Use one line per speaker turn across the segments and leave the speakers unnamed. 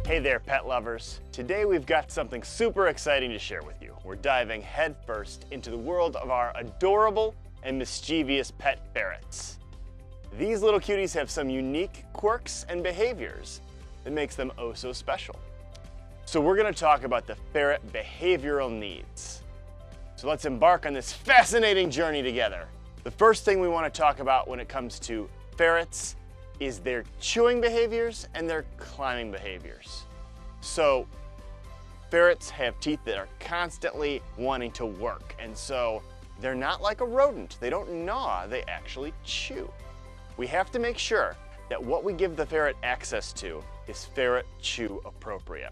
Hey there, pet lovers. Today we've got something super exciting to share with you. We're diving headfirst into the world of our adorable and mischievous pet ferrets. These little cuties have some unique quirks and behaviors that makes them oh so special. So we're going to talk about the ferret behavioral needs. So let's embark on this fascinating journey together. The first thing we want to talk about when it comes to ferrets is their chewing behaviors and their climbing behaviors. So ferrets have teeth that are constantly wanting to work, and so they're not like a rodent. They don't gnaw, they actually chew. We have to make sure that what we give the ferret access to is ferret chew appropriate.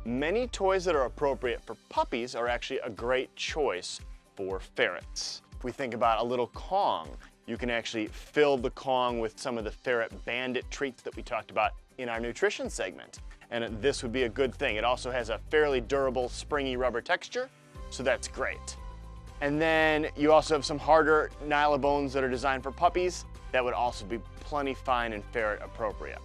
Many toys that are appropriate for puppies are actually a great choice for ferrets. If we think about a little Kong, you can actually fill the Kong with some of the Ferret Bandit treats that we talked about in our nutrition segment. And this would be a good thing. It also has a fairly durable, springy rubber texture, so that's great. And then you also have some harder Nylabones that are designed for puppies that would also be plenty fine and ferret appropriate.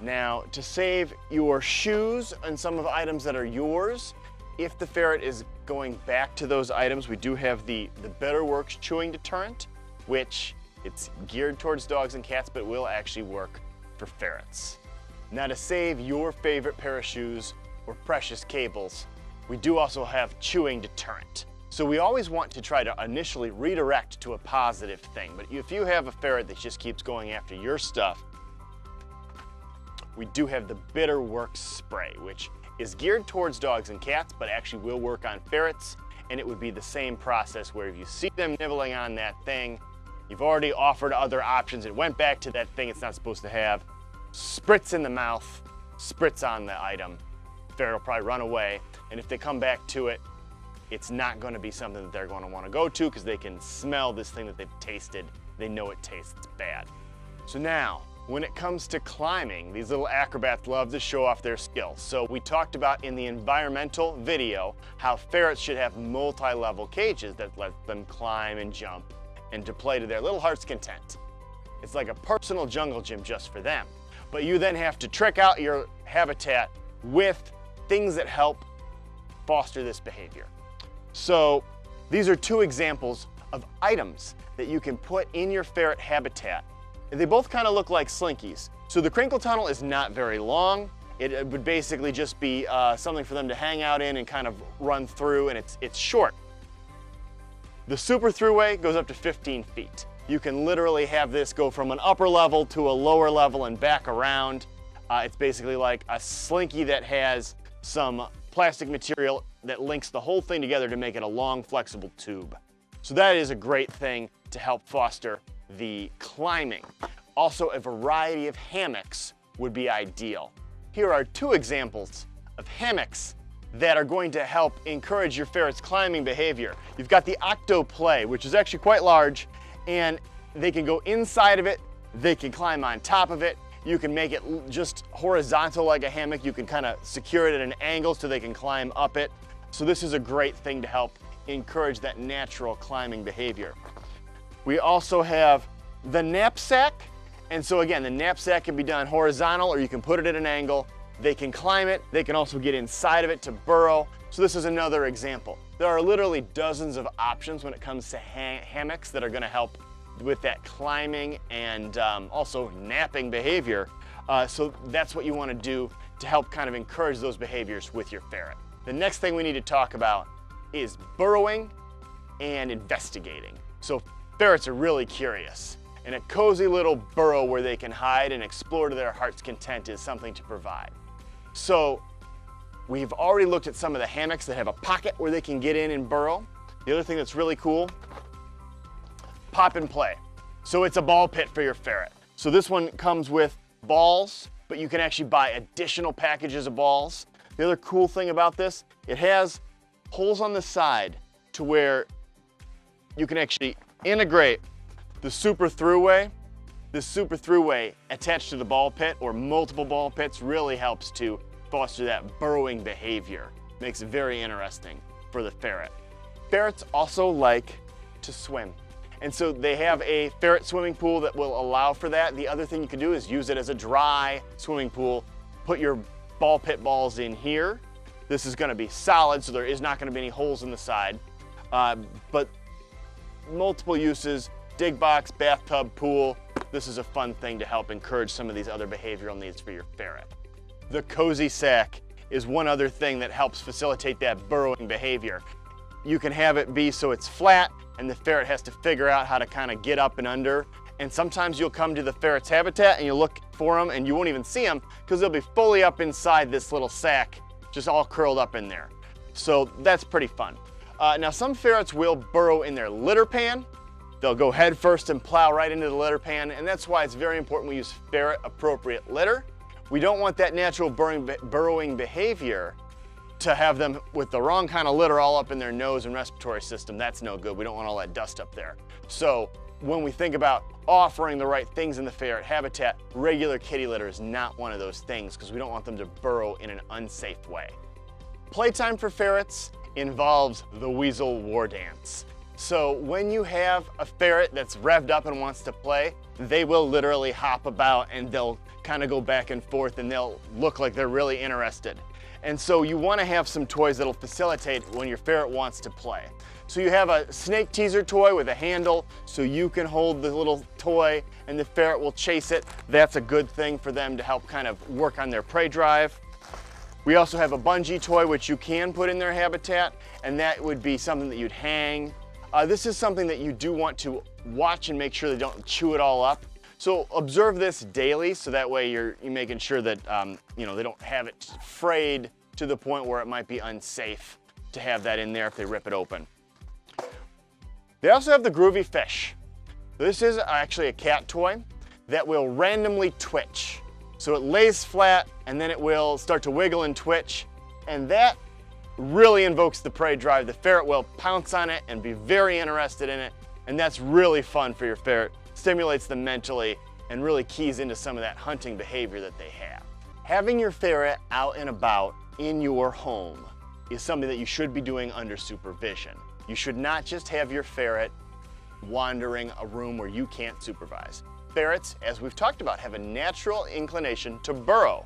Now, to save your shoes and some of the items that are yours, if the ferret is going back to those items, we do have the Better Works chewing deterrent, which it's geared towards dogs and cats, but will actually work for ferrets. Now, to save your favorite pair of shoes or precious cables, we do also have chewing deterrent. So we always want to try to initially redirect to a positive thing, but if you have a ferret that just keeps going after your stuff, we do have the Better Works spray, which is geared towards dogs and cats, but actually will work on ferrets, and it would be the same process where if you see them nibbling on that thing, you've already offered other options, it went back to that thing it's not supposed to have, spritz in the mouth, spritz on the item, ferret will probably run away, and if they come back to it, it's not going to be something that they're going to want to go to because they can smell this thing that they've tasted, they know it tastes bad. So now, when it comes to climbing, these little acrobats love to show off their skills. So we talked about in the environmental video how ferrets should have multi-level cages that let them climb and jump and to play to their little heart's content. It's like a personal jungle gym just for them. But you then have to trick out your habitat with things that help foster this behavior. So these are two examples of items that you can put in your ferret habitat. They both kind of look like slinkies. So the crinkle tunnel is not very long. It would basically just be something for them to hang out in and kind of run through, and it's short. The super throughway goes up to 15 feet. You can literally have this go from an upper level to a lower level and back around. It's basically like a slinky that has some plastic material that links the whole thing together to make it a long, flexible tube. So that is a great thing to help foster the climbing. Also, a variety of hammocks would be ideal. Here are two examples of hammocks that are going to help encourage your ferret's climbing behavior. You've got the Octoplay, which is actually quite large, and they can go inside of it, they can climb on top of it, you can make it just horizontal like a hammock, you can kind of secure it at an angle so they can climb up it. So this is a great thing to help encourage that natural climbing behavior. We also have the knapsack, and so again, the knapsack can be done horizontal or you can put it at an angle. They can climb it, they can also get inside of it to burrow. So this is another example. There are literally dozens of options when it comes to hammocks that are going to help with that climbing and also napping behavior. So that's what you want to do to help kind of encourage those behaviors with your ferret. The next thing we need to talk about is burrowing and investigating. So ferrets are really curious, and a cozy little burrow where they can hide and explore to their heart's content is something to provide. So we've already looked at some of the hammocks that have a pocket where they can get in and burrow. The other thing that's really cool, pop and play. So it's a ball pit for your ferret. So this one comes with balls, but you can actually buy additional packages of balls. The other cool thing about this, it has holes on the side to where you can actually integrate the super throughway. This super throughway attached to the ball pit or multiple ball pits really helps to foster that burrowing behavior. Makes it very interesting for the ferret. Ferrets also like to swim. And so they have a ferret swimming pool that will allow for that. The other thing you can do is use it as a dry swimming pool put your ball pit balls in here. This is going to be solid, so there is not going to be any holes in the side. But multiple uses, dig box, bathtub, pool. This is a fun thing to help encourage some of these other behavioral needs for your ferret. The cozy sack is one other thing that helps facilitate that burrowing behavior. You can have it be so it's flat and the ferret has to figure out how to kind of get up and under. And sometimes you'll come to the ferret's habitat and you'll look for them and you won't even see them because they'll be fully up inside this little sack, just all curled up in there. So that's pretty fun. Now some ferrets will burrow in their litter pan. They'll go head first and plow right into the litter pan, and that's why it's very important we use ferret appropriate litter. We don't want that natural burrowing behavior to have them with the wrong kind of litter all up in their nose and respiratory system. That's no good. We don't want all that dust up there. So when we think about offering the right things in the ferret habitat, regular kitty litter is not one of those things because we don't want them to burrow in an unsafe way. Playtime for ferrets involves the weasel war dance. So when you have a ferret that's revved up and wants to play, they will literally hop about and they'll kind of go back and forth and they'll look like they're really interested. And so you want to have some toys that'll facilitate when your ferret wants to play. So you have a snake teaser toy with a handle so you can hold the little toy and the ferret will chase it. That's a good thing for them to help kind of work on their prey drive. We also have a bungee toy which you can put in their habitat, and that would be something that you'd hang. This is something that you do want to watch and make sure they don't chew it all up. So observe this daily so that way you're making sure that they don't have it frayed to the point where it might be unsafe to have that in there if they rip it open. They also have the groovy fish. This is actually a cat toy that will randomly twitch. So it lays flat and then it will start to wiggle and twitch, and that really invokes the prey drive. The ferret will pounce on it and be very interested in it, and that's really fun for your ferret. Stimulates them mentally and really keys into some of that hunting behavior that they have. Having your ferret out and about in your home is something that you should be doing under supervision. You should not just have your ferret wandering a room where you can't supervise. Ferrets, as we've talked about, have a natural inclination to burrow.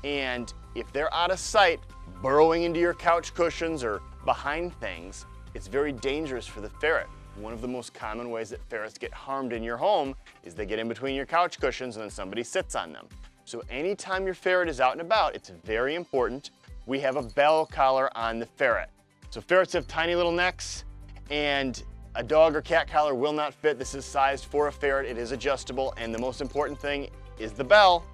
And if they're out of sight, burrowing into your couch cushions or behind things, it's very dangerous for the ferret. One of the most common ways that ferrets get harmed in your home is they get in between your couch cushions and then somebody sits on them. So anytime your ferret is out and about, it's very important we have a bell collar on the ferret. So ferrets have tiny little necks, and a dog or cat collar will not fit. This is sized for a ferret. It is adjustable, and the most important thing is the bell.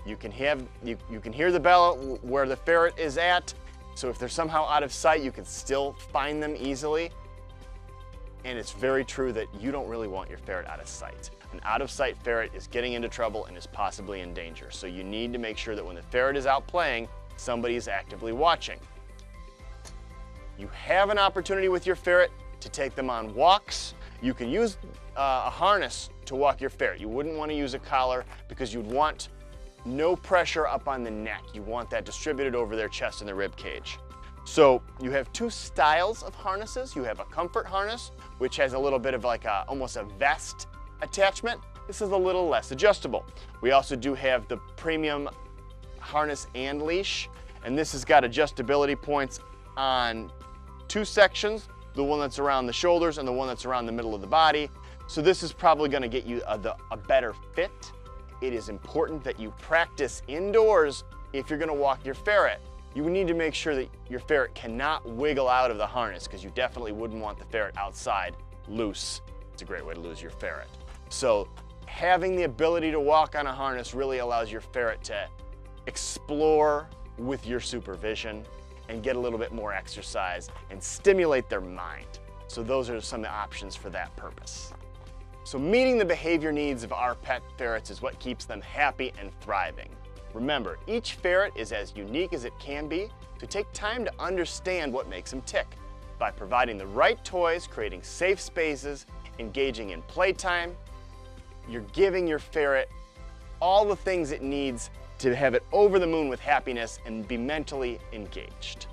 You can hear the bell where the ferret is at, so if they're somehow out of sight, you can still find them easily. And it's very true that you don't really want your ferret out of sight. An out of sight ferret is getting into trouble and is possibly in danger. So you need to make sure that when the ferret is out playing, somebody is actively watching. You have an opportunity with your ferret to take them on walks. You can use a harness to walk your ferret. You wouldn't want to use a collar because you'd want no pressure up on the neck. You want that distributed over their chest and their rib cage. So you have two styles of harnesses. You have a comfort harness, which has a little bit of like almost a vest attachment. This is a little less adjustable. We also do have the premium harness and leash, and this has got adjustability points on two sections, the one that's around the shoulders and the one that's around the middle of the body. So this is probably going to get you a better fit. It is important that you practice indoors if you're going to walk your ferret. You need to make sure that your ferret cannot wiggle out of the harness because you definitely wouldn't want the ferret outside loose. It's a great way to lose your ferret. So having the ability to walk on a harness really allows your ferret to explore with your supervision and get a little bit more exercise and stimulate their mind. So those are some of the options for that purpose. So meeting the behavior needs of our pet ferrets is what keeps them happy and thriving. Remember, each ferret is as unique as it can be, so take time to understand what makes them tick. By providing the right toys, creating safe spaces, engaging in playtime, you're giving your ferret all the things it needs to have it over the moon with happiness and be mentally engaged.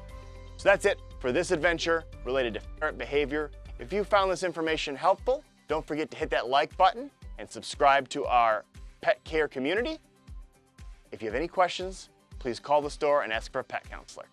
So that's it for this adventure related to ferret behavior. If you found this information helpful, don't forget to hit that like button and subscribe to our pet care community. If you have any questions, please call the store and ask for a pet counselor.